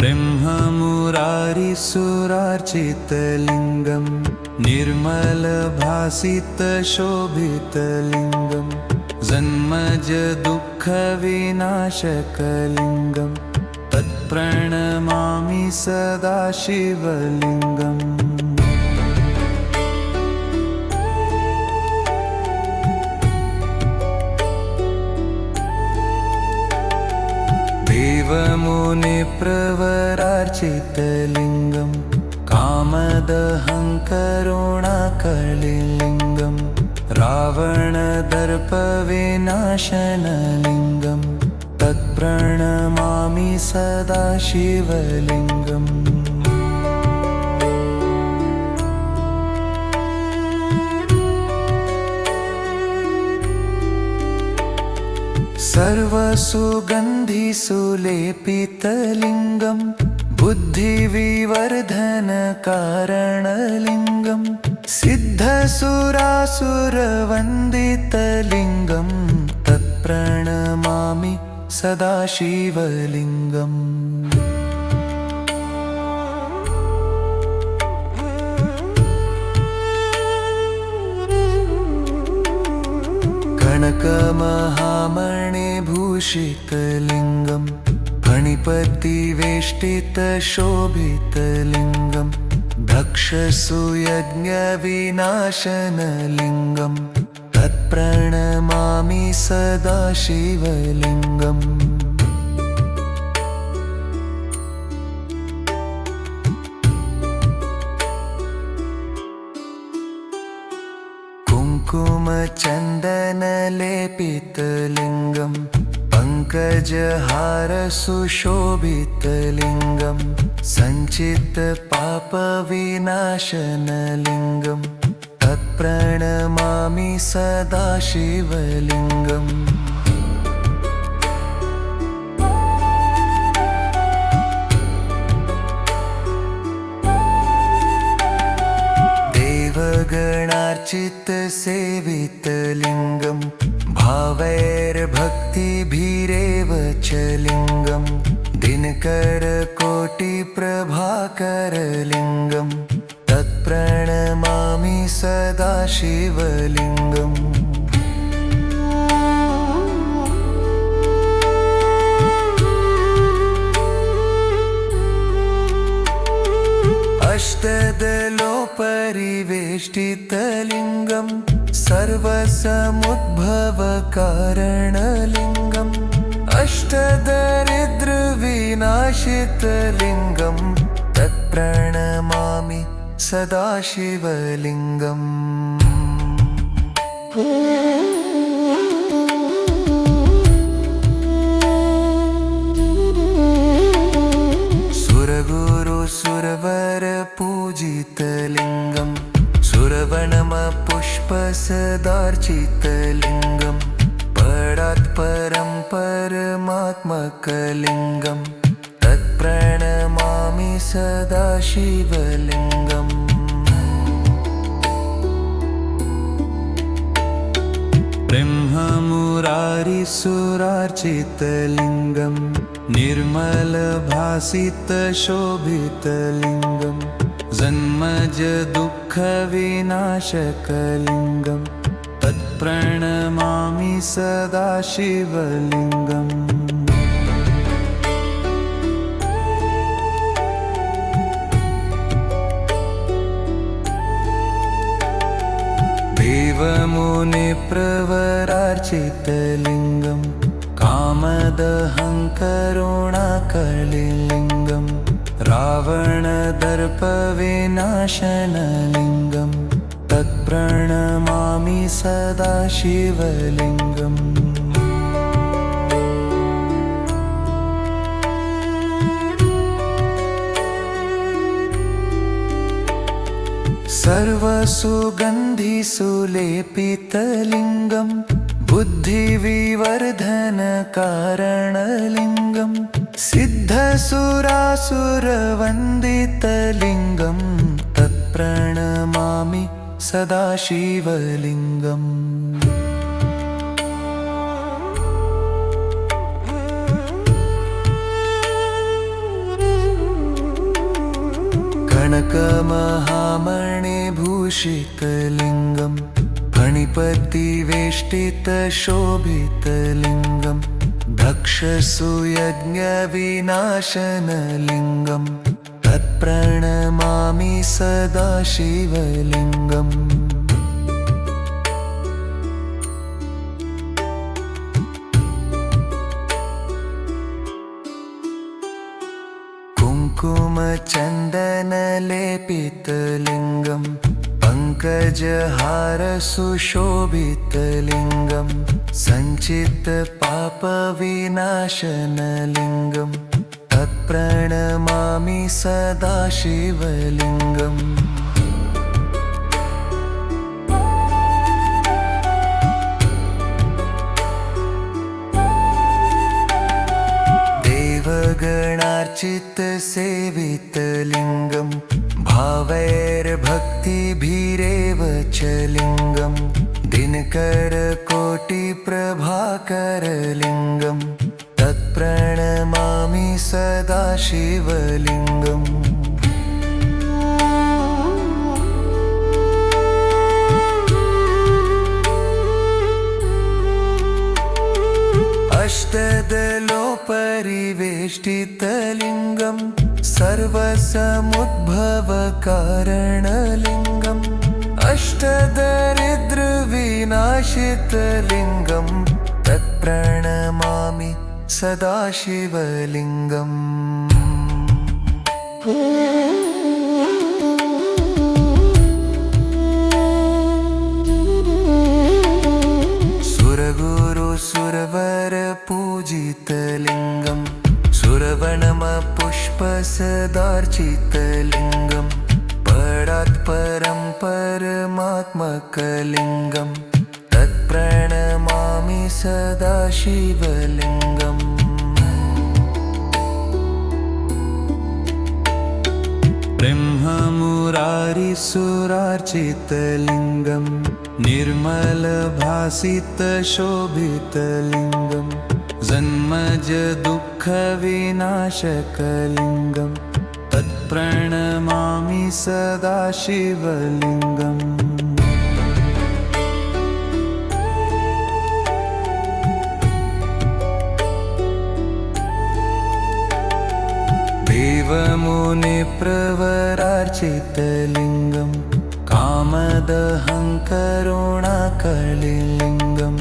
ब्रह्ममुरारिसुरार्चितलिङ्गं निर्मलभासितशोभितलिङ्गं जन्मज दुःखविनाशकलिङ्गं तत्प्रणमामि सदा शिवलिङ्गम्। देवमुनिप्रवरार्चितलिङ्गं कामदहङ्करुणाकलिलिङ्गं रावणदर्पविनाशनलिङ्गं तत्प्रणमामि सदा शिवलिङ्गम्। सर्वसुगन्धिसुलेपितलिङ्गं बुद्धिविवर्धनकारणलिङ्गं सिद्धसुरासुरवन्दितलिङ्गं तत्प्रणमामि सदा शिवलिङ्गम्। कनकमहामणिभूषितलिङ्गं फणिपतिवेष्टितशोभितलिङ्गं दक्षसुयज्ञविनाशनलिङ्गं तत्प्रणमामि सदा शिवलिङ्गम्। कुङ्कुमचन्दनलेपितलिङ्गं पङ्कजहारसुशोभितलिङ्गं सञ्चितपापविनाशनलिङ्गं तत्प्रणमामि सदा शिवलिङ्गम्। देवगणार्चितसेवितलिङ्गं भावैर्भक्तिभिरेव च लिङ्गं दिनकरकोटिप्रभाकरलिङ्गं तत्प्रणमामि सदा शिवलिङ्गम्। अष्टदलोपरिवेष्टितलिङ्गं सर्वसमुद्भवकारणलिङ्गम् अष्टदरिद्रविनाशितलिङ्गं तत्प्रणमामि सदा शिवलिङ्गम्। सुरवरपूजितलिङ्गं सुरवनमपुष्पसदार्चितलिङ्गं परात्परं परमात्मकलिङ्गं तत्प्रणमामि सदा शिवलिङ्गम्। ब्रह्ममुरारिसुरार्चितलिङ्गं निर्मलभासितशोभितलिङ्गं जन्मज दुःखविनाशकलिङ्गं तत्प्रणमामि सदा शिवलिङ्गम्। देवमुनिप्रवरार्चितलिङ्गं कामदहङ्करुणाकलिलिङ्गं रावणदर्पविनाशनलिङ्गं तत्प्रणमामि सदा शिवलिङ्गम्। सर्वसुगन्धिसुलेपितलिङ्गं बुद्धिविवर्धनकारणलिङ्गं सिद्धसुरासुरवन्दितलिङ्गं तत्प्रणमामि सदा शिवलिङ्गम्। कनकमहामणिभूषितलिङ्गं फणिपतिवेष्टितशोभितलिङ्गं दक्षसुयज्ञविनाशनलिङ्गं तत्प्रणमामि सदा शिवलिङ्गम्। कुङ्कुमचन्दनलेपितलिङ्गं पङ्कजहारसुशोभितलिङ्गं सञ्चितपापविनाशनलिङ्गं तत्प्रणमामि सदा शिवलिङ्गम्। देवगणार्चितसेवितलिङ्गं भावैर्भक्तिभिरेव च लिङ्गं दिनकरकोटिप्रभाकरलिङ्गं तत्प्रणमामि सदा शिवलिङ्गम्। अष्टदलोपरिवेष्टितलिङ्गं सर्वसमुद्भवकारणलिङ्गम् अष्टदरिद्रविनाशितलिङ्गं तत्प्रणमामि सदा शिवलिङ्गम्। सुरवरपूजितलिङ्गं सुरवनमपुष्पसदार्चितलिङ्गं परात्परं परमात्मकलिङ्गं तत्प्रणमामि सदा शिवलिङ्गम्। ब्रह्ममुरारिसुरार्चितलिङ्गं निर्मलभासितशोभितलिङ्गं जन्मजदुःखविनाशकलिङ्गं तत्प्रणमामि सदा शिवलिङ्गम्। देवमुनिप्रवरार्चितलिङ्गं कामदहङ्करुणाकलिलिङ्गं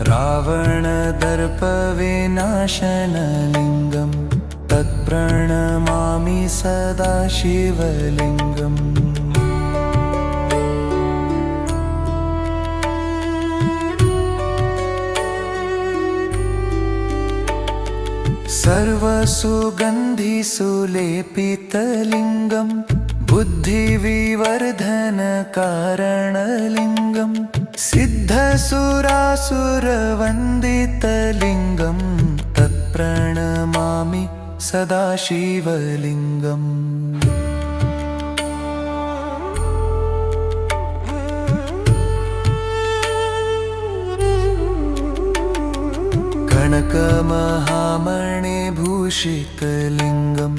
रावणदर्पविनाशनलिङ्गं तत्प्रणमामि सदा शिवलिङ्गम्। सर्वसुगन्धिसुलेपितलिङ्गं बुद्धिविवर्धनकारणलिङ्गं सिद्धसुरासुरवन्दितलिङ्गं तत्प्रणमामि सदा शिवलिङ्गम्। कनकमहामणिभूषितलिङ्गं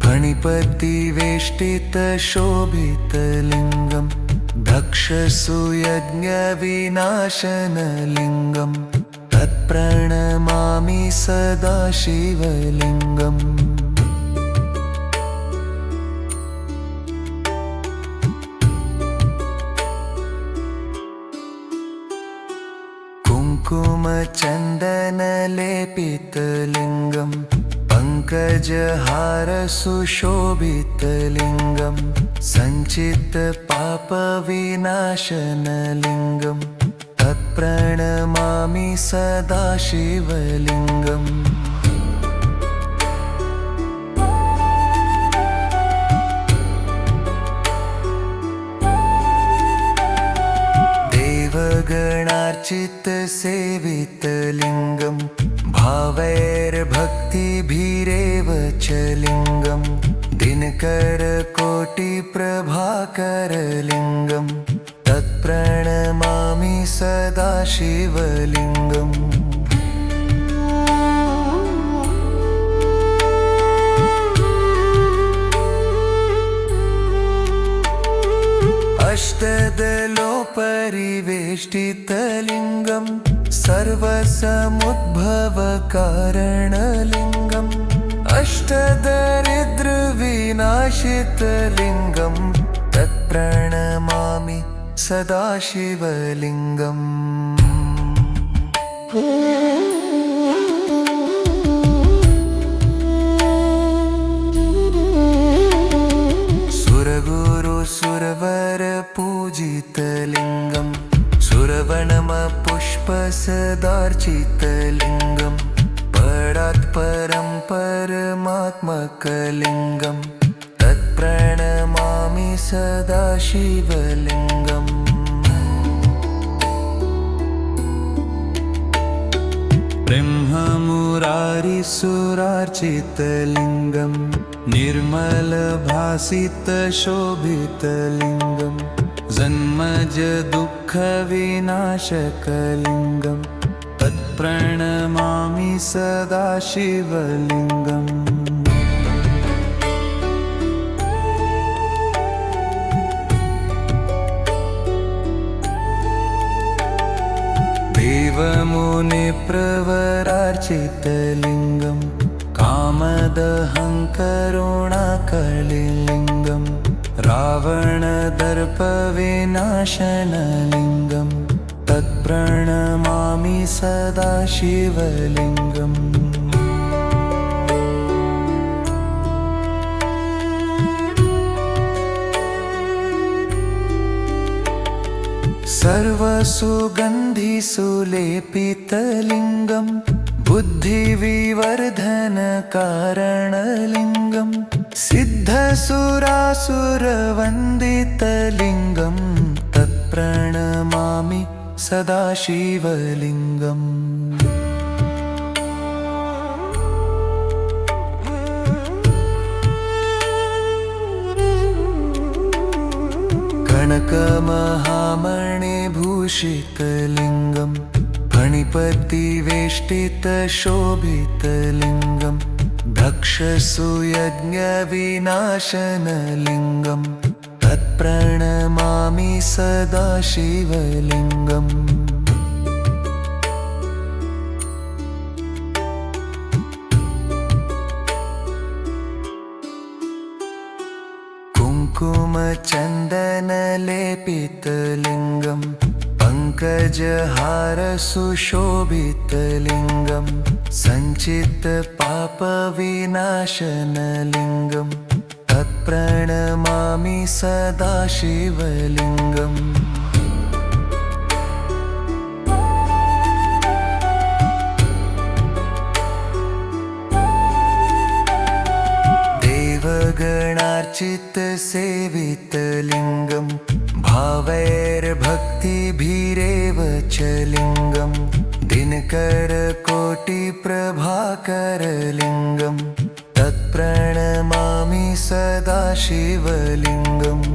फणिपतिवेष्टितशोभितलिङ्गं दक्षसुयज्ञविनाशनलिङ्गं तत्प्रणमामि सदा शिवलिङ्गम्। कुङ्कुमचन्दनलेपितलिङ्गं पङ्कजहारसुशोभितलिङ्गं सञ्चितपापविनाशनलिङ्गं तत्प्रणमामि सदा शिवलिङ्गम्। देवगणार्चितसेवितलिङ्गं भावैर्भक्तिभिरेव च लिङ्गं दिनकरकोटिप्रभाकरलिङ्गं तत्प्रणमामि सदा शिवलिङ्गम्। अष्टदलोपरिवेष्टितलिङ्गम् सर्वसमुद्भवकारणलिङ्गम् अष्टदरिद्रविनाशितलिङ्गम् तत्प्रणमामि सदाशिवलिङ्गम्। सुरवरपूजितलिङ्गम् सुरवनमपुष्पसदार्चितलिङ्गम् परात् परं परमात्मकलिङ्गम् तत्प्रणमामि सदाशिवलिङ्गम्। ब्रह्ममुरारिसुरार्चितलिङ्गम् निर्मलभासितशोभितलिङ्गम् जन्मजदुःखविनाशकलिङ्गम् तत्प्रणमामि सदाशिवलिङ्गम्। देवमुनिप्रवरार्चितलिङ्गम् कामदहङ्करुणाकलिलिङ्गम् रावणदर्पविनाशनलिङ्गम् तत्प्रणमामि सदाशिवलिङ्गम्। सर्वसुगन्धिसुलेपितलिङ्गम् बुद्धिविवर्धनकारणलिङ्गम् सिद्धसुरासुरवन्दितलिङ्गम् तत्प्रणमामि सदाशिवलिङ्गम्। कनकमहामणिभूषितलिङ्गम् फणिपतिवेष्टितशोभितलिङ्गम् दक्षसुयज्ञविनाशनलिङ्गम् तत्प्रणमामि सदाशिवलिङ्गम्। कुङ्कुमचन्दनलेपितलिङ्गम् पङ्कजहारसुशोभितलिङ्गम् सञ्चितपापविनाशनलिङ्गम् तत्प्रणमामि सदाशिवलिङ्गम्। देवगणार्चितसेवितलिङ्गम् भावैर्भक्तिभिरेव च लिङ्गम् दिनकरकोटिप्रभाकरलिङ्गम् तत्प्रणमामि सदाशिवलिङ्गम्।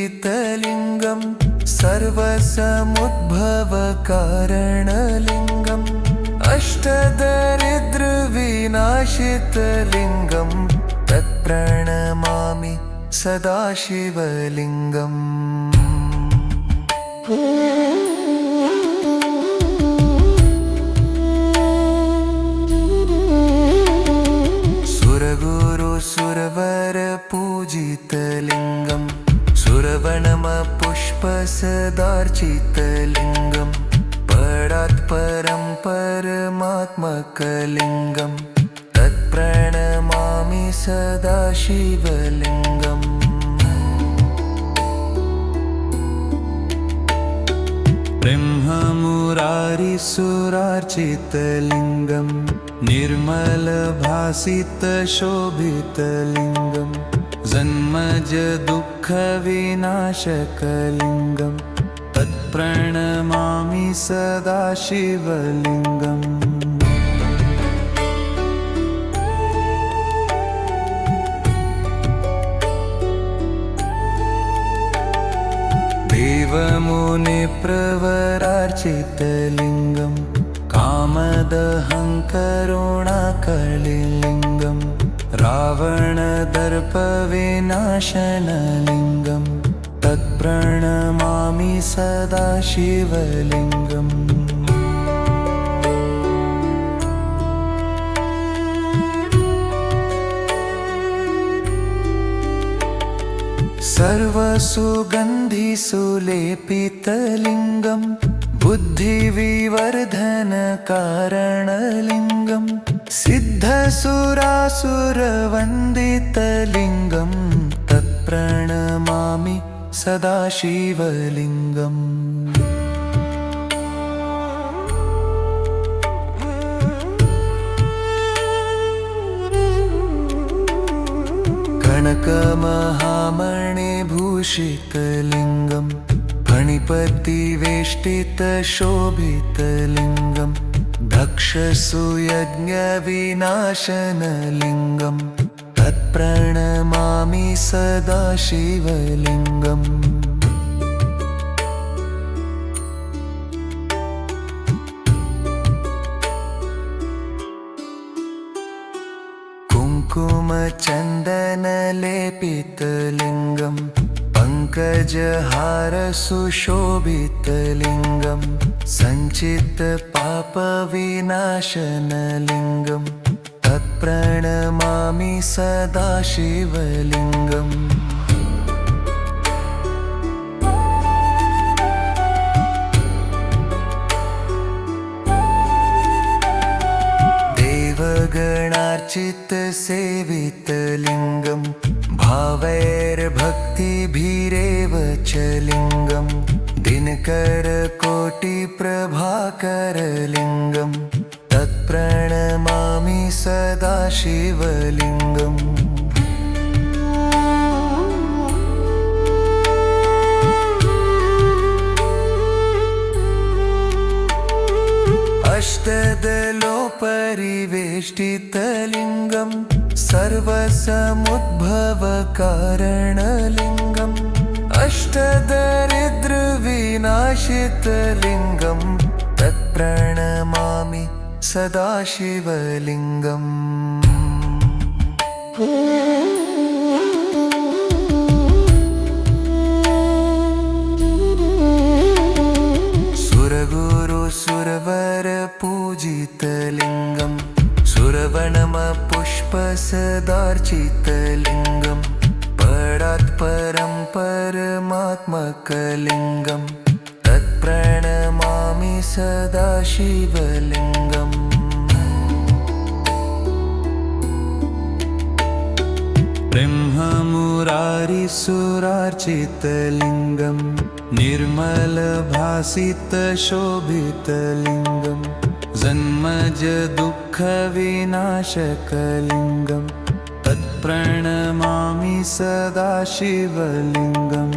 अष्टदलोपरिवेष्टितलिङ्गम् सर्वसमुद्भवकारणलिङ्गम् अष्टदरिद्रविनाशितलिङ्गम् तत्प्रणमामि सदाशिवलिङ्गम्। सुरवरपूजितलिङ्गम् सुरवनमपुष्पसदार्चितलिङ्गम् परात् परं परमात्मकलिङ्गम् तत्प्रणमामि सदाशिवलिङ्गम्। ब्रह्ममुरारिसुरार्चितलिङ्गम् निर्मलभासितशोभितलिङ्गम् जन्मजदुःखविनाशकलिङ्गम् तत्प्रणमामि सदाशिवलिङ्गम्। देवमुनिप्रवरार्चितलिङ्गं कामदहङ्करुणाकलिलिङ्गं रावणदर्पविनाशनलिङ्गं तत्प्रणमामि सदा शिवलिङ्गम्। सर्वसुगन्धिसुलेपितलिङ्गं बुद्धिविवर्धनकारणलिङ्गं सिद्धसुरासुरवन्दितलिङ्गं तत्प्रणमामि सदा शिवलिङ्गम्। कनकमहामणिभूषितलिङ्गं फणिपतिवेष्टितशोभितलिङ्गं दक्षसुयज्ञविनाशनलिङ्गं तत्प्रणमामि सदा शिवलिङ्गम्। कुङ्कुमचन्दनलेपितलिङ्गं पङ्कजहारसुशोभितलिङ्गं सञ्चितपापविनाशनलिङ्गं तत्प्रणमामि सदा शिवलिङ्गम्। देवगणार्चितसेवितलिङ्गं भावैर्भक्तिभिरेव च लिङ्गं दिनकरकोटिप्रभाकरलिङ्गं तत्प्रणमामि सदा शिवलिङ्गम्। अष्टदलोपरिवेष्टितलिङ्गं सर्वसमुद्भवकारणलिङ्गम् अष्टदरिद्रविनाशितलिङ्गं तत्प्रणमामि सदा शिवलिङ्गम्। सुरवरपूजितलिङ्गं सुरवनमपुष्पसदार्चितलिङ्गं परात्परं परमात्मकलिङ्गं तत्प्रणमामि सदा शिवलिङ्गम्। ब्रह्ममुरारिसुरार्चितलिङ्गं निर्मलभासितशोभितलिङ्गं जन्मजदुःखविनाशकलिङ्गं तत्प्रणमामि सदा शिवलिङ्गम्।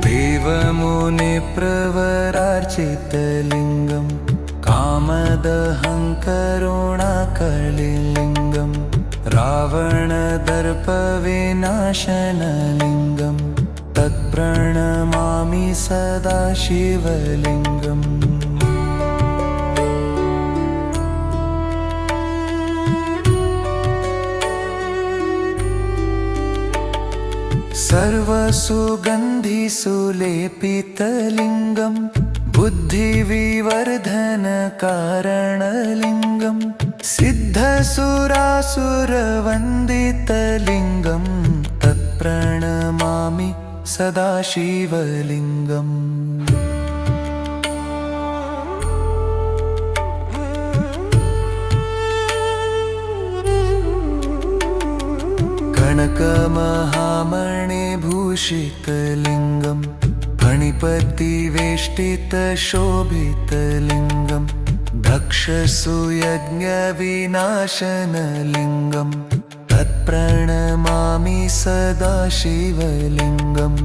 देवमुनिप्रवरार्चितलिङ्गं कामदहङ्करुणाकलिलिङ्गं रावणदर्पविनाशनलिङ्गं तत्प्रणमामि सदा शिवलिङ्गम्। सर्वसुगन्धिसुलेपितलिङ्गं बुद्धिविवर्धनकारणलिङ्गं सिद्धसुरासुरवन्दितलिङ्गं तत्प्रणमामि सदा शिवलिङ्गम्। कनकमहामणिभूषितलिङ्गं फणिपतिवेष्टितशोभितलिङ्गं दक्षसुयज्ञविनाशनलिङ्गं तत्प्रणमामि सदा शिवलिङ्गम्।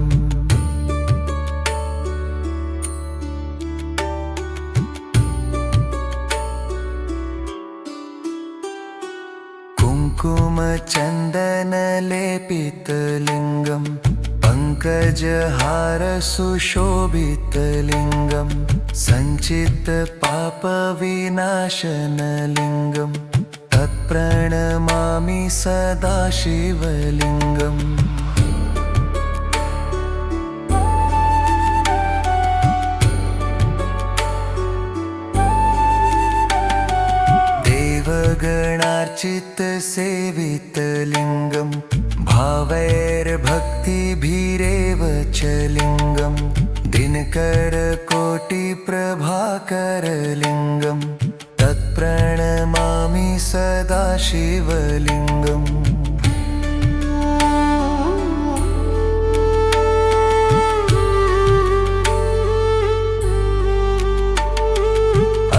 कुङ्कुमचन्दनलेपितलिङ्गं पङ्कजहारसुशोभितलिङ्गं सञ्चितपापविनाशनलिङ्गं तत्प्रणमामि सदा शिवलिङ्गम्। देवगणार्चितसेवितलिङ्गं भावैर्भक्तिभिरेव च लिङ्गं दिनकरकोटिप्रभाकरलिङ्गं तत्प्रणमामि सदा शिवलिङ्गम्।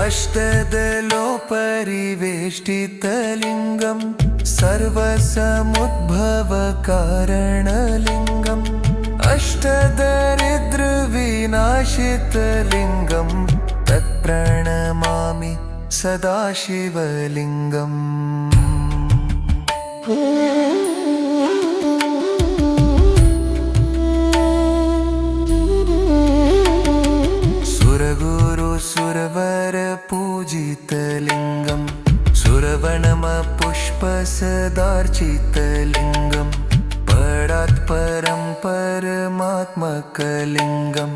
अष्टदलोपरिवेष्टितलिङ्गं सर्वसमुद्भवकारणलिङ्गम् अष्टदरिद्रविनाशितलिङ्गं तत्प्रणमामि सदा शिवलिङ्गम्। सुरवरपूजितलिङ्गं सुरवनमपुष्पसदार्चितलिङ्गं परात्परं परमात्मकलिङ्गं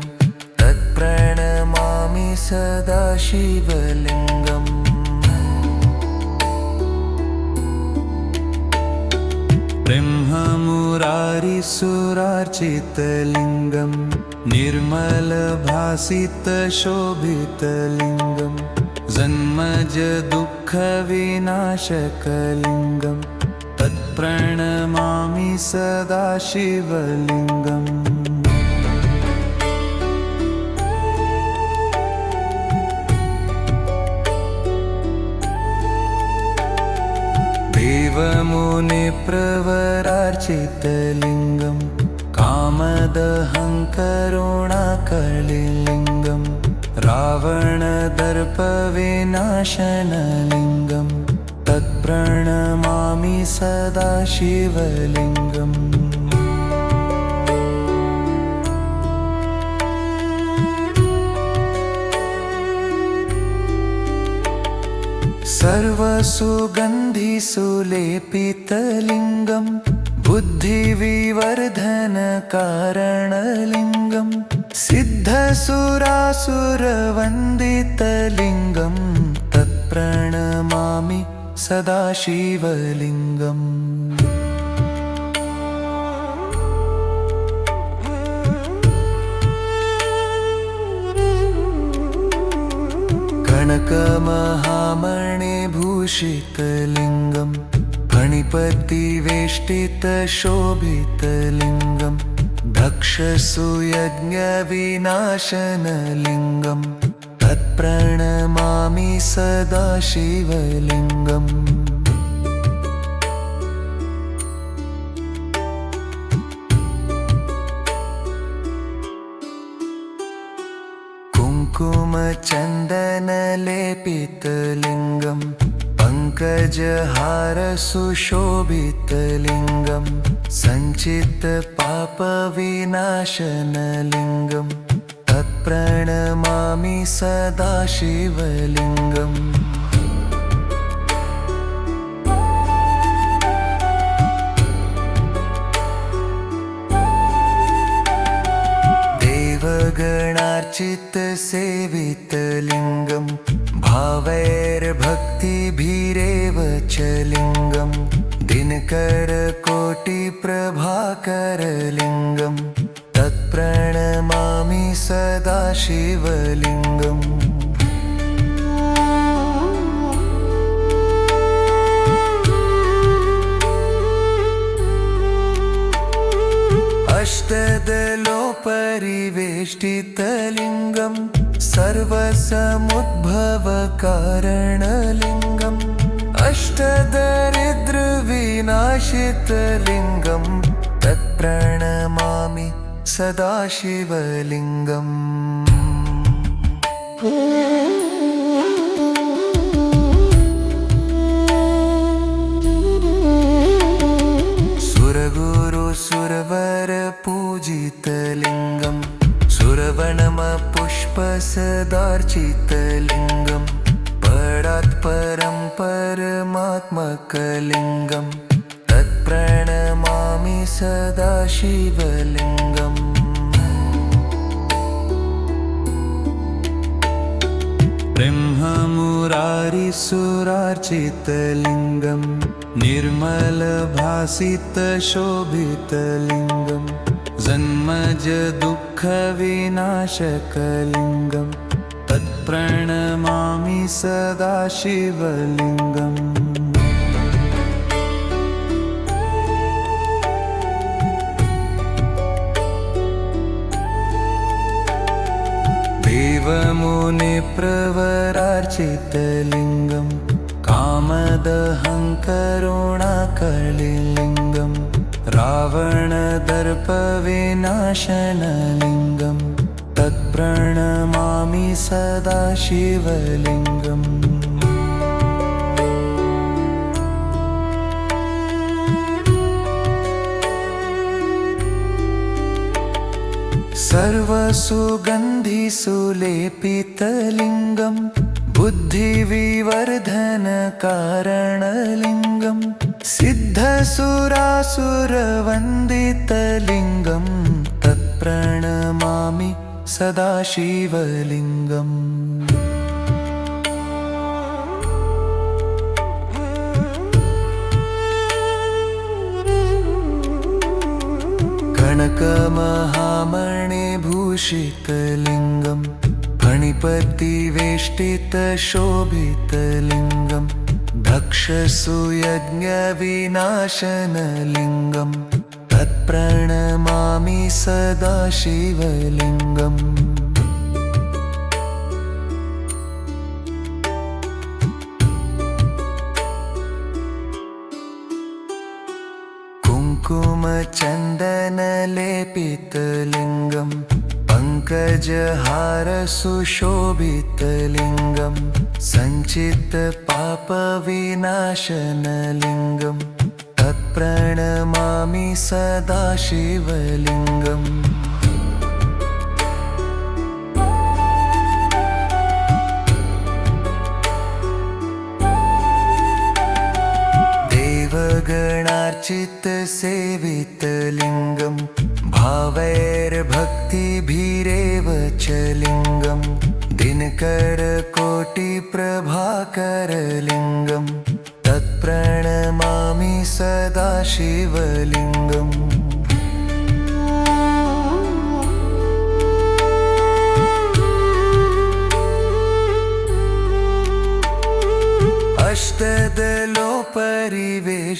तत्प्रणमामि सदा शिवलिङ्गम्। ब्रह्ममुरारिसुरार्चितलिङ्गं निर्मलभासितशोभितलिङ्गं जन्मजदुःखविनाशकलिङ्गं तत्प्रणमामि सदा शिवलिङ्गम्। देवमुनिप्रवरार्चितलिङ्गं कामदहङ्करुणाकलिलिङ्गं रावणदर्पविनाशनलिङ्गं तत्प्रणमामि सदा शिवलिङ्गम्। सर्वसुगन्धिसुलेपितलिङ्गं बुद्धिविवर्धनकारणलिङ्गं सिद्धसुरासुरवन्दितलिङ्गं तत्प्रणमामि सदा शिवलिङ्गम्। कनकमहामणिभूषितलिङ्गं फणिपतिवेष्टितशोभितलिङ्गं दक्षसुयज्ञविनाशनलिङ्गं तत्प्रणमामि सदा शिवलिङ्गम्। कुङ्कुमचन्दनलेपितलिङ्गं पङ्कजहारसुशोभितलिङ्गं सञ्चितपापविनाशनलिङ्गं तत्प्रणमामि सदा शिवलिङ्गम्। देवगणार्चितसेवितलिङ्गं भावैर्भक्तिभिरेव च लिङ्गं दिनकरकोटिप्रभाकरलिङ्गं तत्प्रणमामि सदा शिवलिङ्गम्। अष्टदलोपरिवेष्टितलिङ्गं सर्वसमुद्भवकारणलिङ्गम् अष्टदरिद्रविनाशितलिङ्गं तत्प्रणमामि सदा शिवलिङ्गम्। परमात्मकलिङ्गं तत्प्रणमामि सदा शिवलिङ्गम्। ब्रह्ममुरारिसुरार्चितलिङ्गं निर्मलभासितशोभितलिङ्गं जन्मज दुःखविनाशकलिङ्गं तत्प्रणमामि सदा शिवलिङ्गम्। देवमुनिप्रवरार्चितलिङ्गं कामदहङ्करुणाकलिलिङ्गं रावणदर्पविनाशनलिङ्गं तत्प्रणमामि सदा शिवलिङ्गम्। सर्वसुगन्धिसुलेपितलिङ्गं बुद्धिविवर्धनकारणलिङ्गं सिद्धसुरासुरवन्दितलिङ्गं तत्प्रणमामि सदा शिवलिङ्गम्। कनकमहामणिभूषितलिङ्गं फणिपतिवेष्टितशोभितलिङ्गं दक्षसुयज्ञविनाशनलिङ्गं तत्प्रणमामि सदा शिवलिङ्गम्। कुङ्कुमचन्दनलेपितलिङ्गं पङ्कजहारसुशोभितलिङ्गं सञ्चितपापविनाशनलिङ्गं तत्प्रणमामि सदा शिवलिङ्गम्। देवगणार्चितसेवितलिङ्गं भावैर्भक्तिभिरेव च लिङ्गं दिनकरकोटिप्रभाकरलिङ्गं तत्प्रणमामि सदा शिवलिङ्गम्।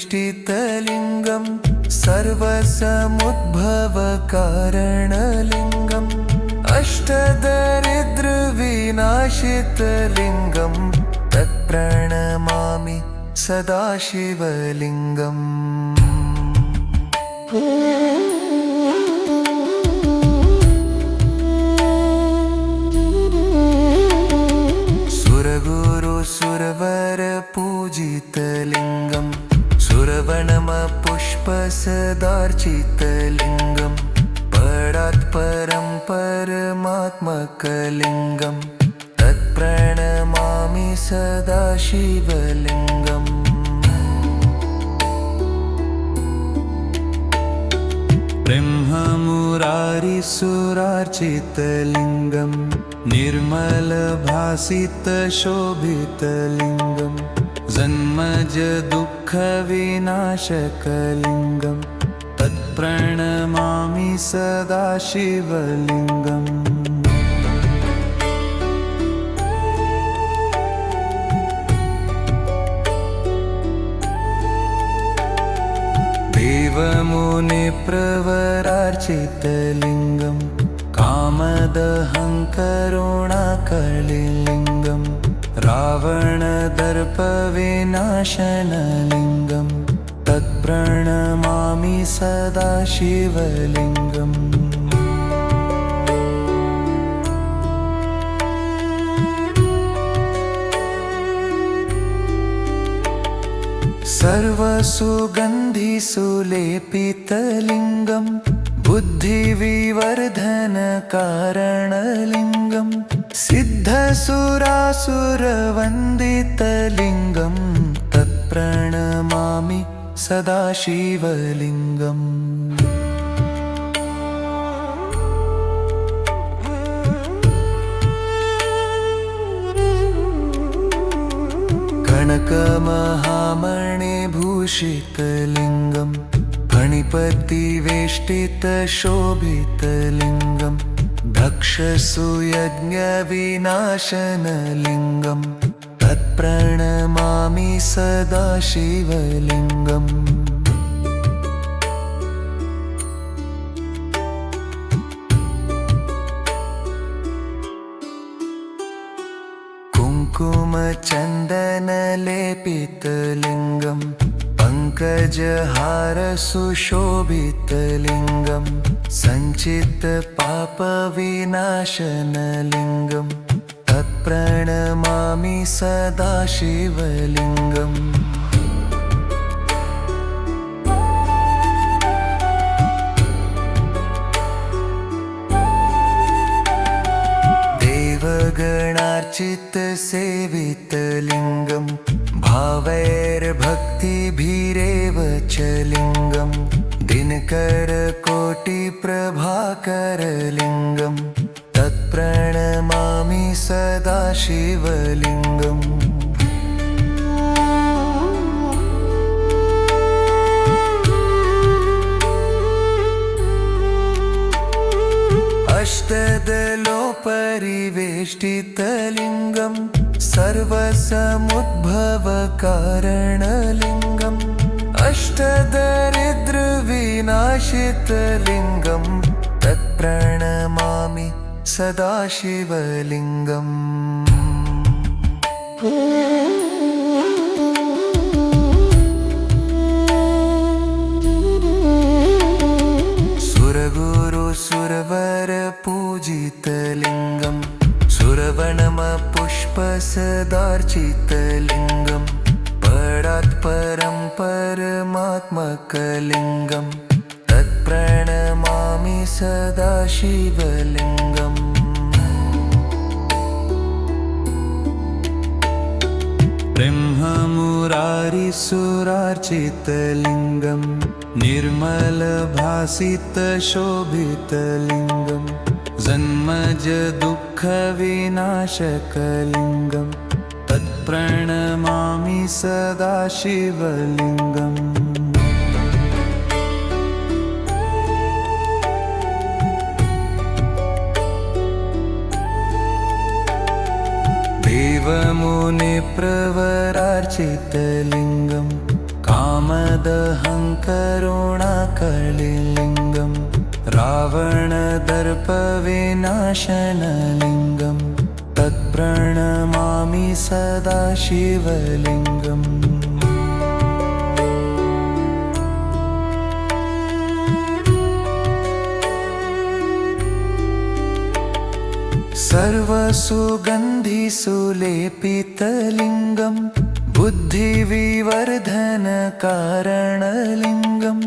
अष्टदलोपरिवेष्टितलिङ्गं सर्वसमुद्भवकारणलिङ्गम् अष्टदरिद्रविनाशितलिङ्गं तत्प्रणमामि सदा शिवलिङ्गम्। सुरवरपूजितलिङ्गं सुरवनमपुष्पसदार्चितलिङ्गं परात्परं परमात्मकलिङ्गं तत्प्रणमामि सदा शिवलिङ्गम्। ब्रह्ममुरारिसुरार्चितलिङ्गं निर्मलभासितशोभितलिङ्गं जन्मज दुःखविनाशकलिङ्गं तत्प्रणमामि सदा शिवलिङ्गम्। देवमुनिप्रवरार्चितलिङ्गं कामदहङ्करुणाकलिलिङ्गं रावणदर्पविनाशनलिङ्गं तत्प्रणमामि सदा शिवलिङ्गम्। सर्वसुगन्धिसुलेपितलिङ्गं बुद्धिविवर्धनकारणलिङ्गं सिद्धसुरासुरवन्दितलिङ्गं तत्प्रणमामि तत्प्रणमामि सदाशिवलिङ्गम् कनकमहामणिभूषितलिङ्गम् फणिपतिवेष्टितशोभितलिङ्गम् दक्षसूयज्ञविनाशनलिङ्गम् तत्प्रणमामि सदाशिवलिङ्गम् कुङ्कुमचन्दनलेपितलिङ्गम् पङ्कजहारसुशोभितलिङ्गम् सञ्चितपापविनाशनलिङ्गम् तत्प्रणमामि सदाशिवलिङ्गम् देवगणार्चितसेवितलिङ्गम् भावैर्भक्तिभिरेव च लिङ्गम् दिनकरकोटिप्रभाकरलिङ्गम् तत्प्रणमामि सदाशिवलिङ्गम् अष्टदलोपरिवेष्टितलिङ्गम् सर्वसमुद्भवकारणलिङ्गम् अष्टदरिद्रविनाशितलिङ्गम् तत्प्रणमामि सदाशिवलिङ्गम् सुरवरपूजितलिङ्गम् सुरवनमपुष्पसदार्चितलिङ्गम् परात्परं परमात्मकलिङ्गम् तत्प्रणमामि सदाशिवलिङ्गम् ब्रह्ममुरारिसुरार्चितलिङ्गम् निर्मलभासितशोभितलिङ्गम् जन्मजदुःखविनाशकलिङ्गम् तत्प्रणमामि सदाशिवलिङ्गम् देवमुनिप्रवरार्चितलिङ्गम् कामदहङ्करुणाकलिलिङ्गम् रावणदर्पविनाशनलिङ्गम् तत्प्रणमामि सदाशिवलिङ्गम् सर्वसुगन्धिसुलेपितलिङ्गम् बुद्धिविवर्धनकारणलिङ्गम्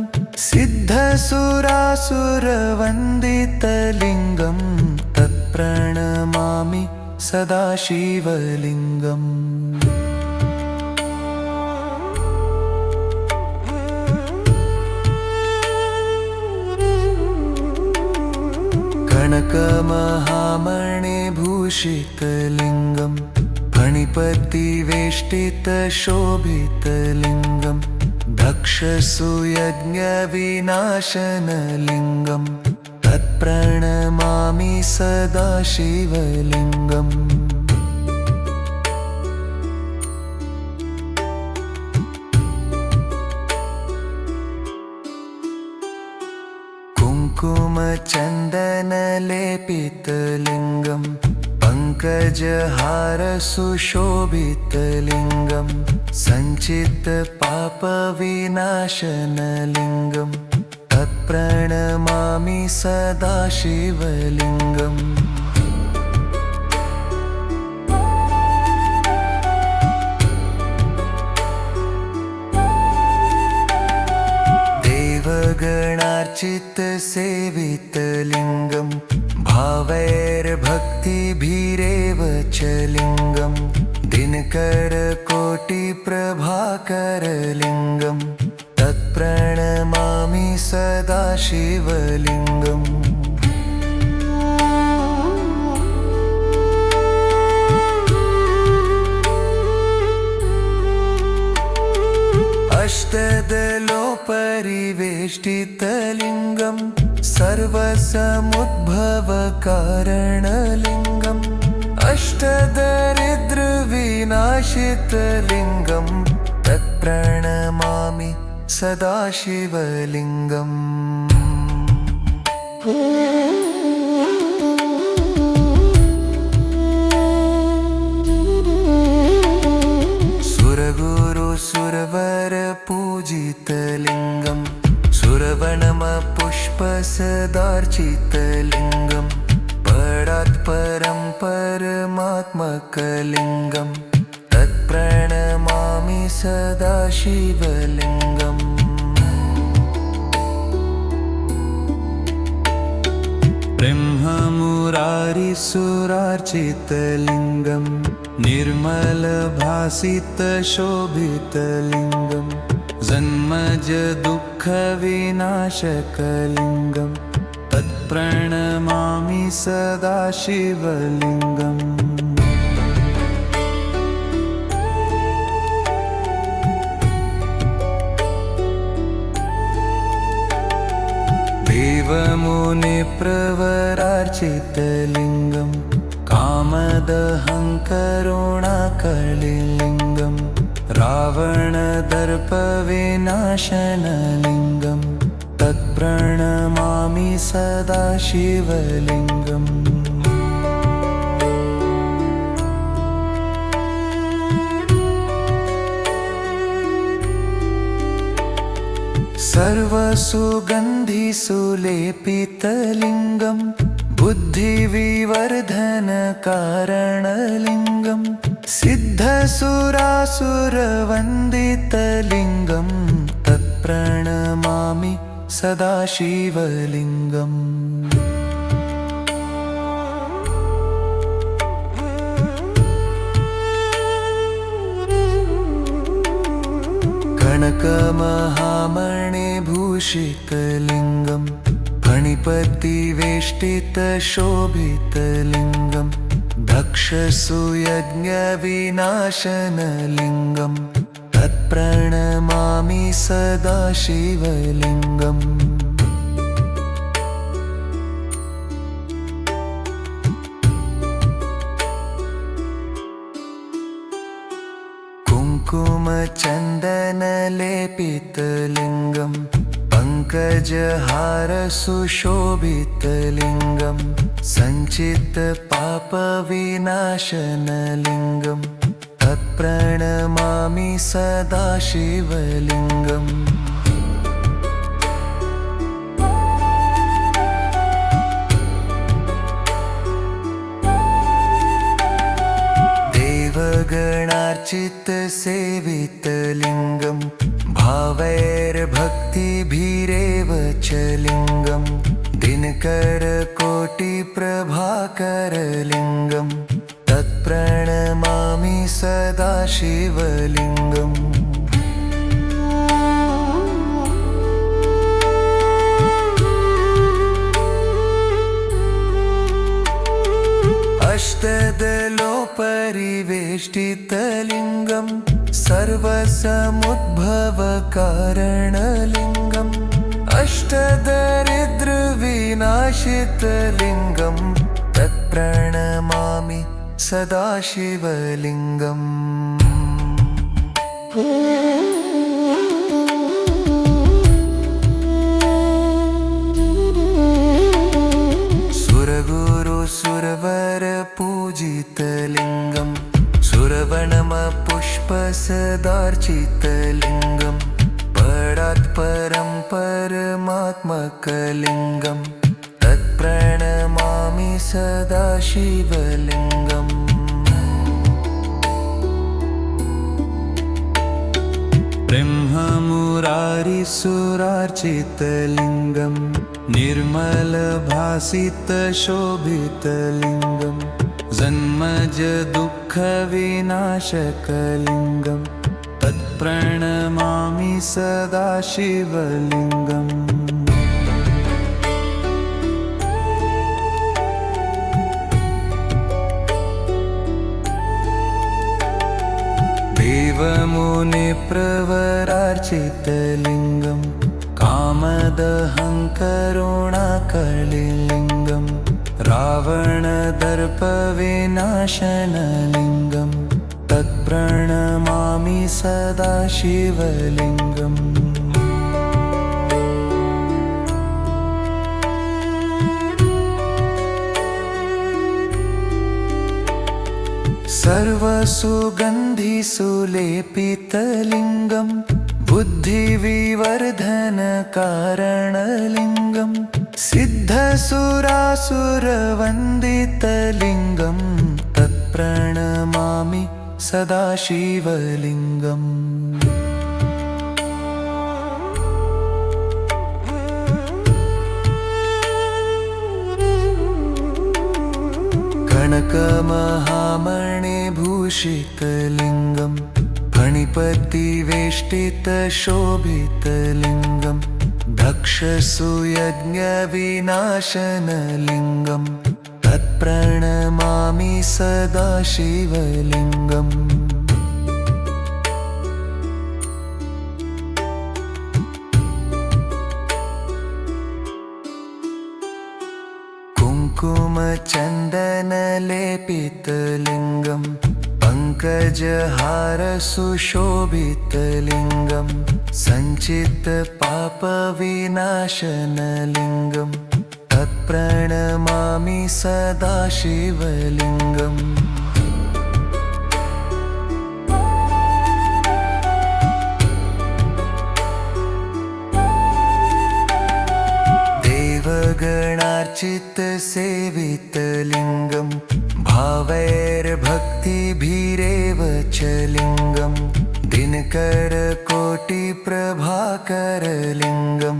सिद्धसुरासुरवन्दितलिङ्गम् तत्प्रणमामि सदाशिवलिङ्गम् कनकमहामणिभूषितलिङ्गम् फणिपतिवेष्टितशोभितलिङ्गम् दक्षसूयज्ञविनाशनलिङ्गम् तत्प्रणमामि सदाशिवलिङ्गम् कुङ्कुमचन्दनलेपितलिङ्गम् पङ्कजहारसुशोभितलिङ्गम् सञ्चितपापविनाशनलिङ्गम् तत्प्रणमामि सदाशिवलिङ्गम् देवगणार्चितसेवितलिङ्गम् भावैर्भक्तिभिरेव च लिङ्गम् दिनकरकोटिप्रभाकरलिङ्गम् दिनकरकोटिप्रभाकरलिङ्गं तत्प्रणमामि सदा शिवलिङ्गम्। अष्टदलोपरिवेष्टितलिङ्गं सर्वसमुद्भवकारणलिङ्गम् अष्टदरिद्रविनाशितलिङ्गं तत्प्रणमामि सदा शिवलिङ्गम्। सुरवरपूजितलिङ्गं सुरवनमपुष्पसदार्चितलिङ्गं परात् परं परमात्मकलिङ्गं तत्प्रणमामि सदा शिवलिङ्गम्। ब्रह्ममुरारिसुरार्चितलिङ्गं निर्मलभासितशोभितलिङ्गं जन्मजदुःखविनाशकलिङ्गं तत्प्रणमामि सदा शिवलिङ्गम्। देवमुनिप्रवरार्चितलिङ्गं कामदहङ्करुणाकलिलिङ्गं रावणदर्पविनाशनलिङ्गं तत्प्रणमामि सदा शिवलिङ्गम्। सर्वसुगन्धिसुलेपितलिङ्गं बुद्धिविवर्धनकारणलिङ्गं सिद्धसुरासुरवन्दितलिङ्गं तत्प्रणमामि सदा शिवलिङ्गम्। कनकमहामणिभूषितलिङ्गं फणिपतिवेष्टितशोभितलिङ्गं दक्षसुयज्ञविनाशनलिङ्गं तत्प्रणमामि सदा शिवलिङ्गम्। कुङ्कुमचन्दनलेपितलिङ्गं पङ्कजहारसुशोभितलिङ्गं सञ्चितपापविनाशनलिङ्गं तत्प्रणमामि सदा शिवलिङ्गम्। देवगणार्चितसेवितलिङ्गं भावैर्भक्तिभिरेव च लिङ्गं दिनकरकोटिप्रभाकरलिङ्गं तत्प्रणमामि सदा शिवलिङ्गम्। अष्टदलोपरिवेष्टितलिङ्गं सर्वसमुद्भवकारणलिङ्गम् अष्टदरिद्रविनाशितलिङ्गं तत्प्रणमामि सदा शिवलिङ्गम्। सुरवरपूजितलिङ्गं सुरवनमपुष्पसदार्चितलिङ्गं परात् परं परमात्मकलिङ्गं तत्प्रणमामि सदा शिवलिङ्गम्। ब्रह्ममुरारिसुरार्चितलिङ्गं निर्मलभासितशोभितलिङ्गं जन्मजदुःख दुःखविनाशकलिङ्गं तत्प्रणमामि सदा शिवलिङ्गम्। देवमुनिप्रवरार्चितलिङ्गं कामदहं करुणाकलिलिङ्गं रावणदर्पविनाशनलिङ्गं तत्प्रणमामि सदा शिवलिङ्गम्। सर्वसुगन्धिसुलेपितलिङ्गं बुद्धिविवर्धनकारणलिङ्गं सिद्धसुरासुरवन्दितलिङ्गं तत्प्रणमामि सदा शिवलिङ्गम्। कनकमहामणिभूषितलिङ्गं फणिपतिवेष्टितशोभितलिङ्गं दक्षसुयज्ञविनाशनलिङ्गं तत्प्रणमामि सदा शिवलिङ्गम्। कुङ्कुमचन्दनलेपितलिङ्गं पङ्कजहारसुशोभितलिङ्गं सञ्चितपापविनाशनलिङ्गं तत्प्रणमामि सदा शिवलिङ्गम्। देवगणार्चितसेवितलिङ्गं भावैर्भक्तिभिरेव च लिङ्गं दिनकरकोटिप्रभाकरलिङ्गं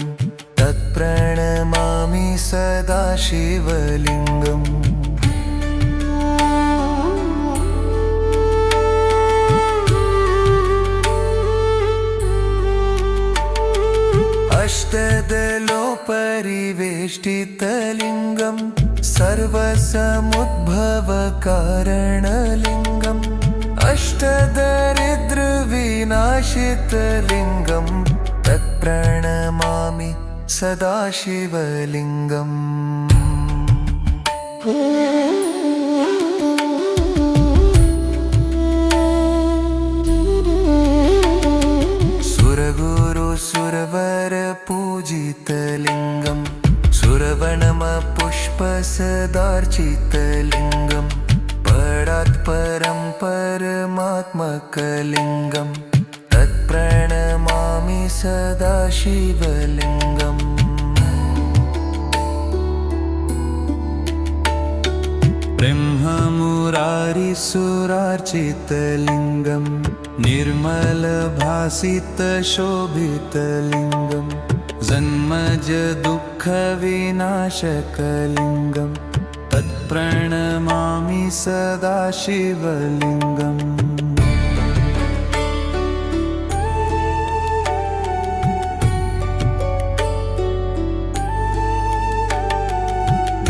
तत्प्रणमामि सदा शिवलिङ्गम्। अष्टदलोपरिवेष्टितलिङ्गं सर्वसमुद्भवकारणलिङ्गम् अष्टदरिद्रविनाशितलिङ्गं तत्प्रणमामि सदा शिवलिङ्गम्। सुरवरपूजितलिङ्गं सुरवनमपुष्पसदार्चितलिङ्गं परात्परं परमात्मकलिङ्गं तत्प्रणमामि सदा शिवलिङ्गम्। ब्रह्ममुरारिसुरार्चितलिङ्गं निर्मलभासितशोभितलिङ्गं जन्मजदुःखविनाशकलिङ्गं तत्प्रणमामि सदा शिवलिङ्गम्।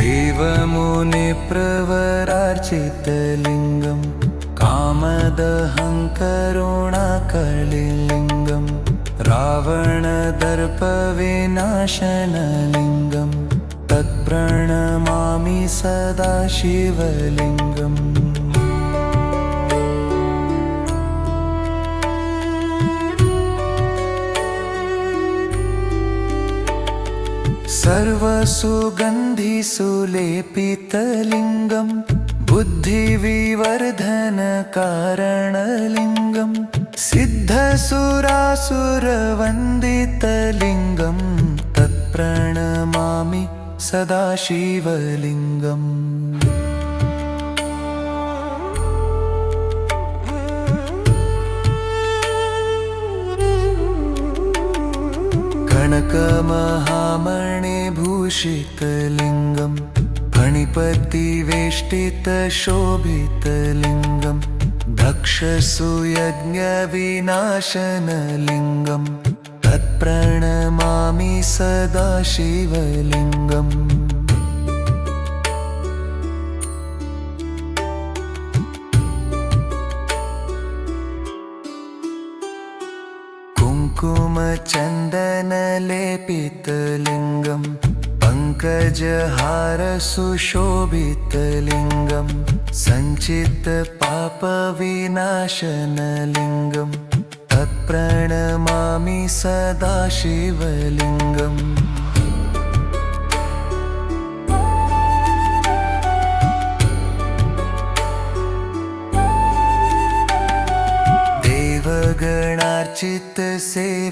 देवमुनिप्रवरार्चितलिङ्गं कामदहं करुणाकलिलिङ्गं रावणदर्पविनाशनलिङ्गं तत्प्रणमामि सदा शिवलिङ्गम्। सर्वसुगन्धिसुलेपितलिङ्गं बुद्धिविवर्धनकारणलिङ्गं सिद्धसुरासुरवन्दितलिङ्गं तत्प्रणमामि सदा शिवलिङ्गम्। कनकमहामणिभूषितलिङ्गं फणिपतिवेष्टितशोभितलिङ्गम् दक्षसुयज्ञविनाशनलिङ्गम् तत्प्रणमामि सदा शिवलिङ्गम् कुङ्कुमचन्दनलेपितलिङ्गम् पङ्कजहारसुशोभितलिङ्गम् सञ्चितपापविनाशनलिङ्गम् तत्प्रणमामि सदा शिवलिङ्गम्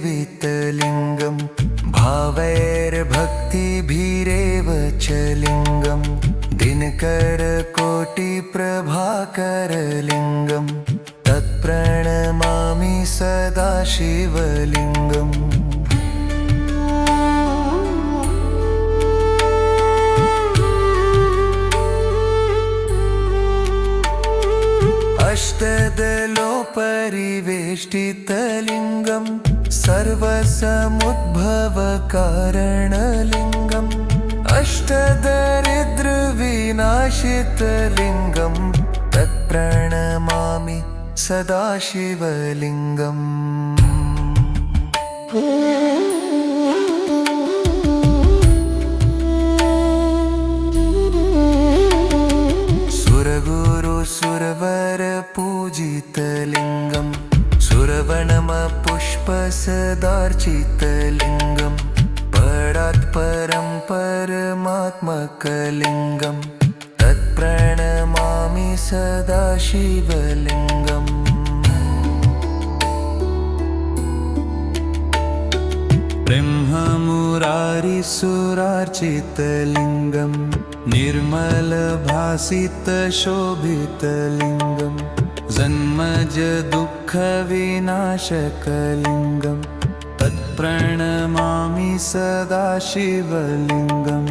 देवगणार्चितसेवितलिङ्गम् भावैर्भक्तिभिरेव च लिङ्गम् दिनकरकोटिप्रभाकरलिङ्गम् तत्प्रणमामि सदा शिवलिङ्गम् अष्टदलोपरिवेष्टितलिङ्गम् सर्वसमुद्भवकारणलिङ्गम् अष्टदरिद्रविनाशितलिङ्गम् तत्प्रणमामि सदा शिवलिङ्गम् सुरवरपूजितलिङ्गम् सुरवनमपुष्पसदार्चितलिङ्गम् परात् परं परमात्मकलिङ्गम् तत्प्रणमामि सदा शिवलिङ्गम् ब्रह्ममुरारिसुरार्चितलिङ्गम् निर्मलभासितशोभितलिङ्गम् जन्मजदुःखविनाशकलिङ्गम् तत्प्रणमामि सदा शिवलिङ्गम्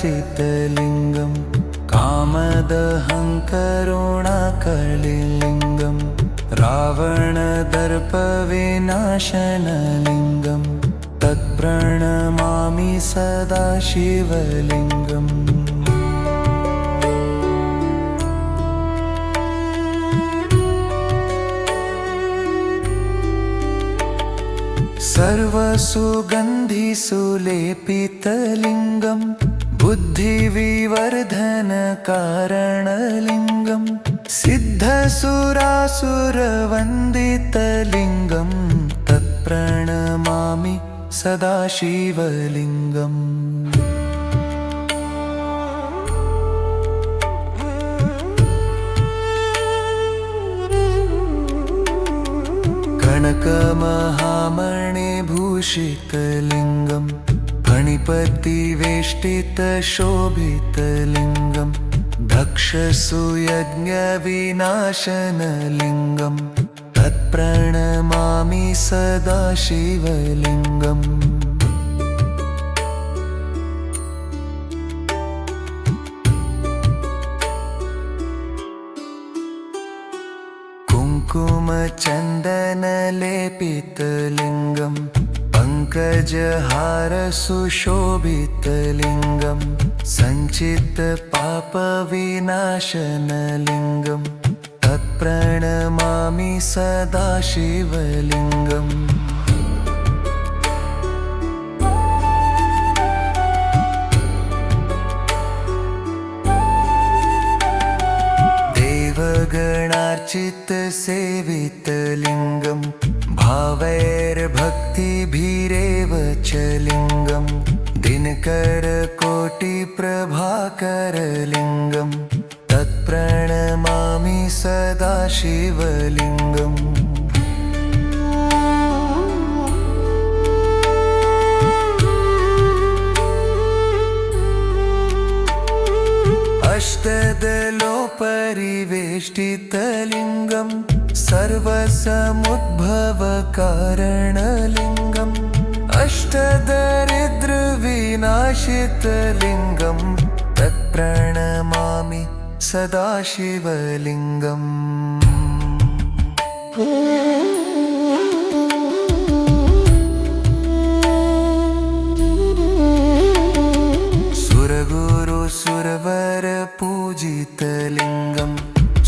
देवमुनिप्रवरार्चितलिङ्गम् कामदहङ्करुणाकलिलिङ्गम् रावणदर्पविनाशनलिङ्गम् तत्प्रणमामि सदा शिवलिङ्गम् सर्वसुगन्धिसुलेपितलिङ्गम् बुद्धिविवर्धनकारणलिङ्गम् सिद्धसुरासुरवन्दितलिङ्गम् तत्प्रणमामि सदा शिवलिङ्गम् कनकमहामणिभूषितलिङ्गम् फणिपतिवेष्टितशोभितलिङ्गम् दक्षसुयज्ञविनाशनलिङ्गम् तत्प्रणमामि सदा शिवलिङ्गम् कुङ्कुमचन्दनलेपितलिङ्गम् पङ्कजहारसुशोभितलिङ्गम् सञ्चितपापविनाशनलिङ्गम् तत्प्रणमामि सदा शिवलिङ्गम् देवगणार्चितसेवितलिङ्गम् भावैर्भक्तिभिरेव च लिङ्गम् दिनकरकोटिप्रभाकरलिङ्गम् तत्प्रणमामि सदा शिवलिङ्गम् अष्टदलोपरिवेष्टितलिङ्गम् परिवेष्टितलिङ्गं सर्वसमुद्भवकारणलिङ्गम् अष्टदरिद्रविनाशितलिङ्गं तत्प्रणमामि सदाशिवलिङ्गम्। सुरवरपूजितलिङ्गं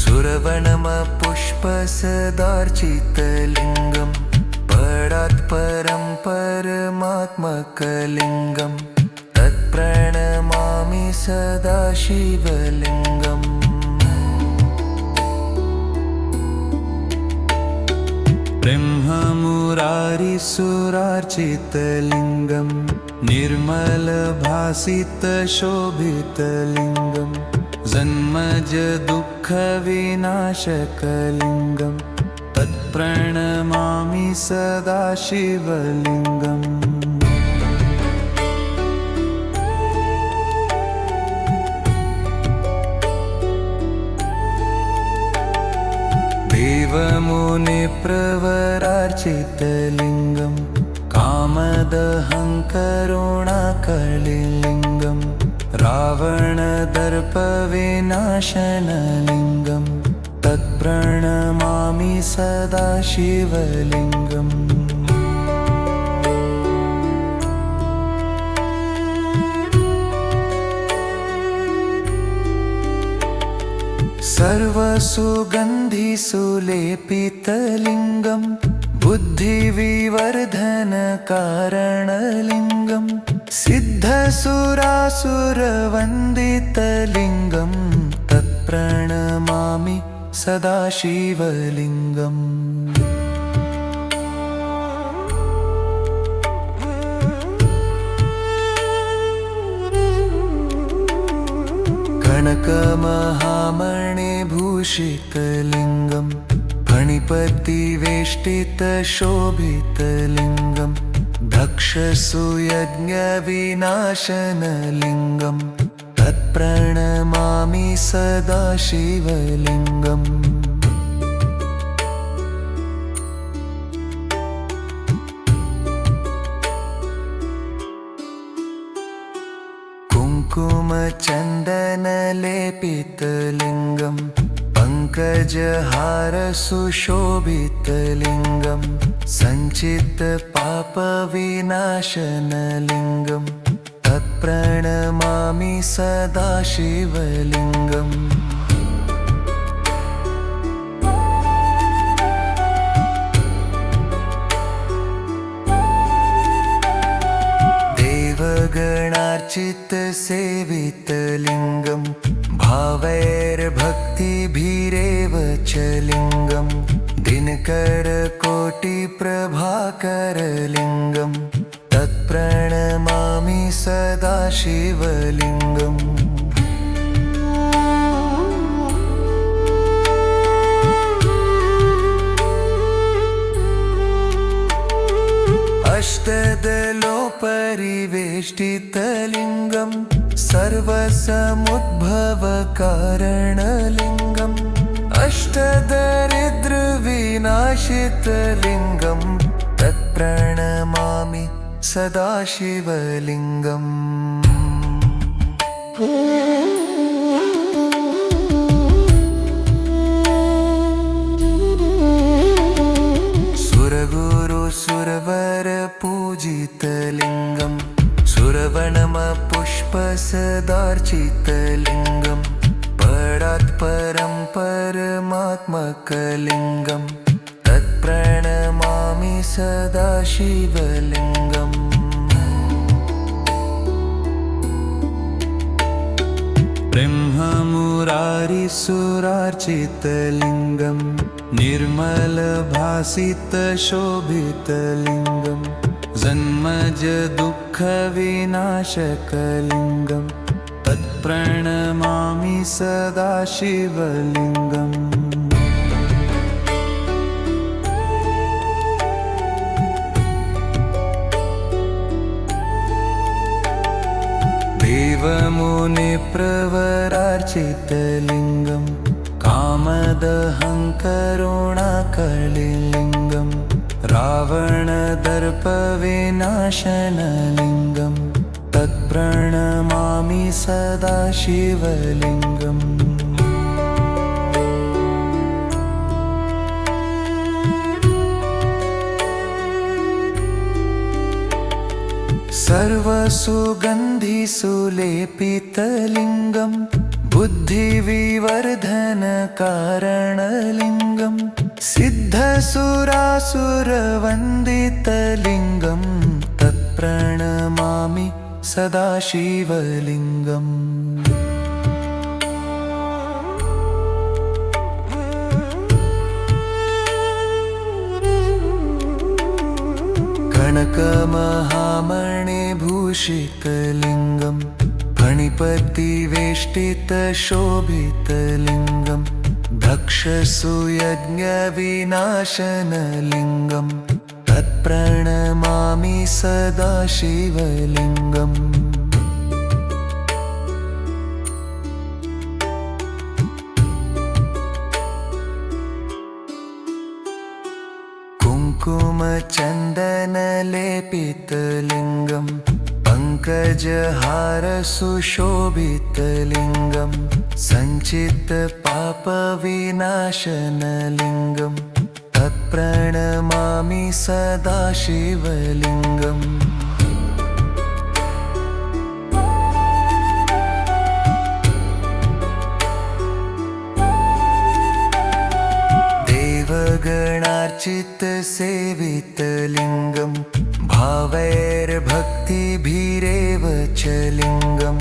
सुरवनमपुष्पसदार्चितलिङ्गं परात् परं परमात्मकलिङ्गं तत्प्रणमामि सदाशिवलिङ्गम्। ब्रह्ममुरारिसुरार्चितलिङ्गं निर्मलभासितशोभितलिङ्गं जन्मजदुःखविनाशकलिङ्गं तत्प्रणमामि सदाशिवलिङ्गम्। देवमुनिप्रवरार्चितलिङ्गं कामदहङ्करुणाकलिलिङ्गं रावणदर्पविनाशनलिङ्गं तत्प्रणमामि सदाशिवलिङ्गम्। सर्वसुगन्धिसुलेपितलिङ्गं बुद्धिविवर्धनकारणलिङ्गं सिद्धसुरासुरवन्दितलिङ्गं तत्प्रणमामि सदाशिवलिङ्गम्। कनकमहामणिभूषितलिङ्गं फणिपतिवेष्टितशोभितलिङ्गं दक्षसुयज्ञविनाशनलिङ्गं तत्प्रणमामि सदाशिवलिङ्गम्। कुङ्कुमचन्दनलेपितलिङ्गं पङ्कजहारसुशोभितलिङ्गं सञ्चितपापविनाशनलिङ्गं तत्प्रणमामि सदाशिवलिङ्गम्। देवगणार्चितसेवितलिङ्गं भावैर्भक्तिभिरेव च लिङ्गं दिनकरकोटिप्रभाकरलिङ्गं तत्प्रणमामि सदाशिवलिङ्गम्। अष्टदलोपरिवेष्टितलिङ्गं सर्वसमुद्भवकारणलिङ्गम् अष्टदरिद्रविनाशितलिङ्गं तत्प्रणमामि सदाशिवलिङ्गम्। सुरवरपूजितलिङ्गं सुरवनमपुष्पसदार्चितलिङ्गं परात् परं परमात्मकलिङ्गं तत्प्रणमामि सदाशिवलिङ्गम्। ब्रह्ममुरारिसुरार्चितलिङ्गं निर्मलभासितशोभितलिङ्गं जन्मजदुःखविनाशकलिङ्गं तत्प्रणमामि सदाशिवलिङ्गम्। देवमुनिप्रवरार्चितलिङ्गं कामदहं करुणाकलिलिङ्गं रावणदर्पविनाशनलिङ्गं तत्प्रणमामि सदा शिवलिङ्गम्। सर्वसुगन्धिसुलेपितलिङ्गं बुद्धिविवर्धनकारणलिङ्गं सिद्धसुरासुरवन्दितलिङ्गं तत्प्रणमामि सदा शिवलिङ्गम्। कनकमहामणिभूषितलिङ्गं फणिपतिवेष्टितशोभितलिङ्गं दक्षसुयज्ञविनाशनलिङ्गं तत्प्रणमामि सदा शिवलिङ्गम्। कुङ्कुमचन्दनलेपितलिङ्गं पङ्कजहारसुशोभितलिङ्गं सञ्चितपापविनाशनलिङ्गं तत्प्रणमामि सदा शिवलिङ्गम्। देवगणार्चितसेवितलिङ्गं भावैर्भक्तिभिरेव च लिङ्गं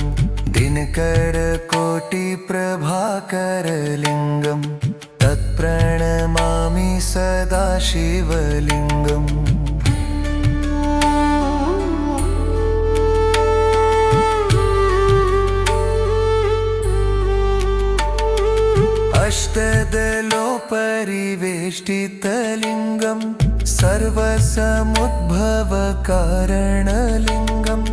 दिनकरकोटिप्रभाकरलिङ्गं तत्प्रणमामि सदा शिवलिङ्गम्। अष्टदलोपरिवेष्टितलिङ्गं सर्वसमुद्भवकारणलिङ्गम्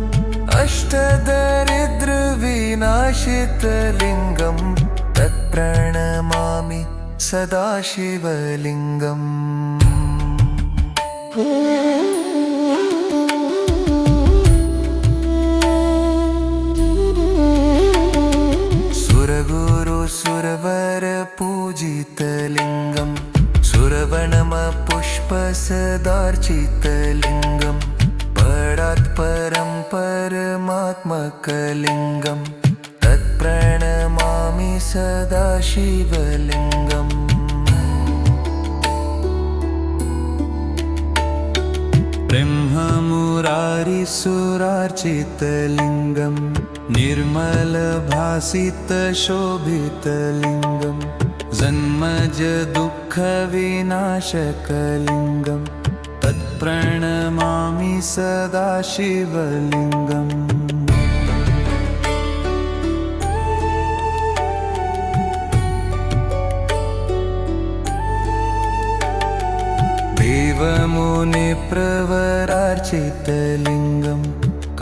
अष्टदरिद्रविनाशितलिङ्गं तत्प्रणमामि सदा शिवलिङ्गम्। सुरवरपूजितलिङ्गं सुरवनमपुष्पसदार्चितलिङ्गं परात् परं परमात्मकलिङ्गं तत्प्रणमामि सदा शिवलिङ्गम्। ब्रह्ममुरारिसुरार्चितलिङ्गं निर्मलभासितशोभितलिङ्गं जन्मजदुःखविनाशकलिङ्गं तत्प्रणमामि सदा शिवलिङ्गम्। देवमुनिप्रवरार्चितलिङ्गं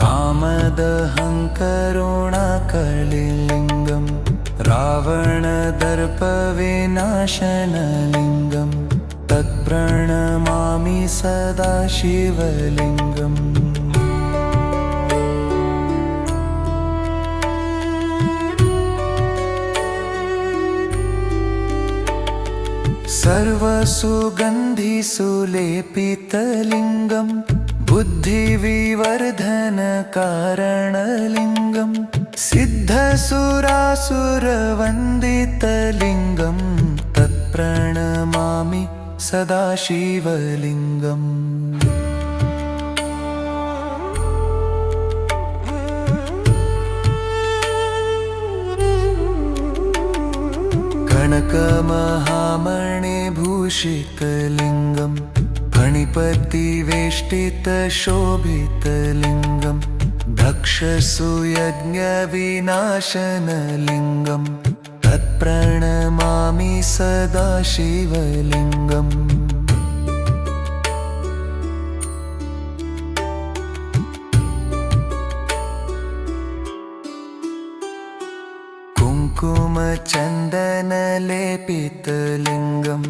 कामदहं करुणाकलिलिङ्गं रावणदर्पविनाशनलिङ्गं तत्प्रणमामि सदा शिवलिङ्गम्। सर्वसुगन्धिसुलेपितलिङ्गं बुद्धिविवर्धनकारणलिङ्गं सिद्धसुरासुरवन्दितलिङ्गं तत्प्रणमामि सदा शिवलिङ्गम्। कनकमहामणिभूषितलिङ्गं फणिपतिवेष्टितशोभितलिङ्गं दक्षसुयज्ञविनाशनलिङ्गं तत्प्रणमामि सदा शिवलिङ्गम्। कुङ्कुमचन्दनलेपितलिङ्गम्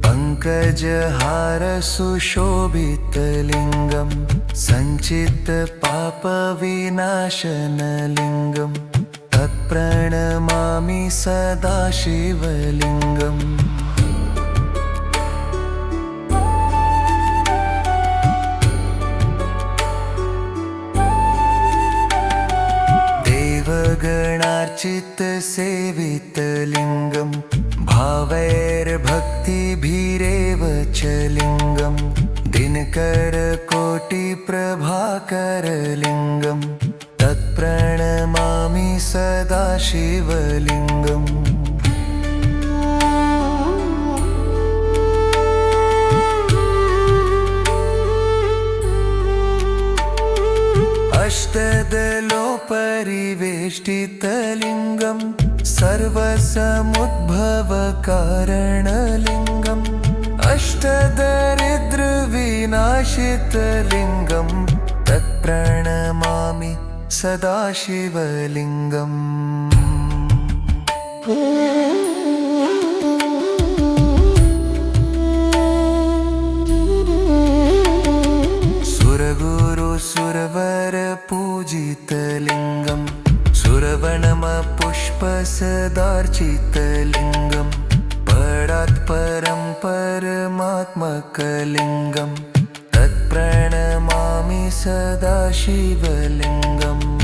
पङ्कजहार सुशोभितलिङ्गम् सञ्चितपापविनाशनलिङ्गम् तत्प्रणमामि सदा शिवलिङ्गम्। देवगणार्चितसेवितलिङ्गम् भावैर्भक्तिभिरेव च लिङ्गम् दिनकरकोटिप्रभाकरलिङ्गम् तत्प्रणमामि सदा शिवलिङ्गम्। अष्टदलोपरिवेष्टितलिङ्गम् सर्वसमुद्भवकारणलिङ्गम् अष्टदरिद्रविनाशितलिङ्गम् तत्प्रणमामि सदा शिवलिङ्गम्। सुरवरपूजितलिङ्गम् सुरवनमपुष्पसदार्चितलिङ्गम् परात् परं परमात्मकलिङ्गम् तत्प्रणमामि सदा शिवलिङ्गम्।